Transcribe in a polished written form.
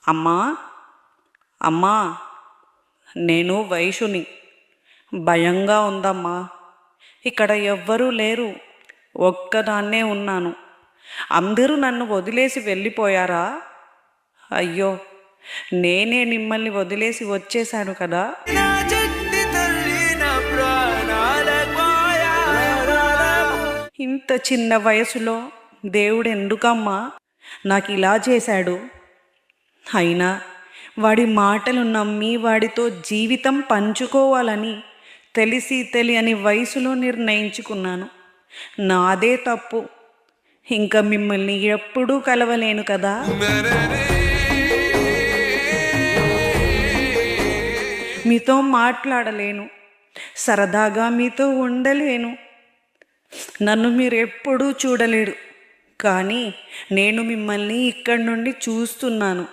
అమ్మా, అమ్మా, నేను వైషుని. భయంగా ఉందమ్మా. ఇక్కడ ఎవ్వరూ లేరు, ఒక్కదాన్నే ఉన్నాను. అందరూ నన్ను వదిలేసి వెళ్ళిపోయారా? అయ్యో, నేనే మిమ్మల్ని వదిలేసి వచ్చేశాను కదా. ఇంత చిన్న వయసులో దేవుడు ఎందుకమ్మా నాకు ఇలా చేశాడు? అయినా వాడి మాటలు నమ్మి వాడితో జీవితం పంచుకోవాలని తెలిసి తెలియని వయసులో నిర్ణయించుకున్నాను. నాదే తప్పు. ఇంకా మిమ్మల్ని ఎప్పుడూ కలవలేను కదా. మీతో మాట్లాడలేను, సరదాగా మీతో ఉండలేను. నన్ను మీరు ఎప్పుడూ చూడలేరు, కానీ నేను మిమ్మల్ని ఇక్కడి నుండి చూస్తున్నాను.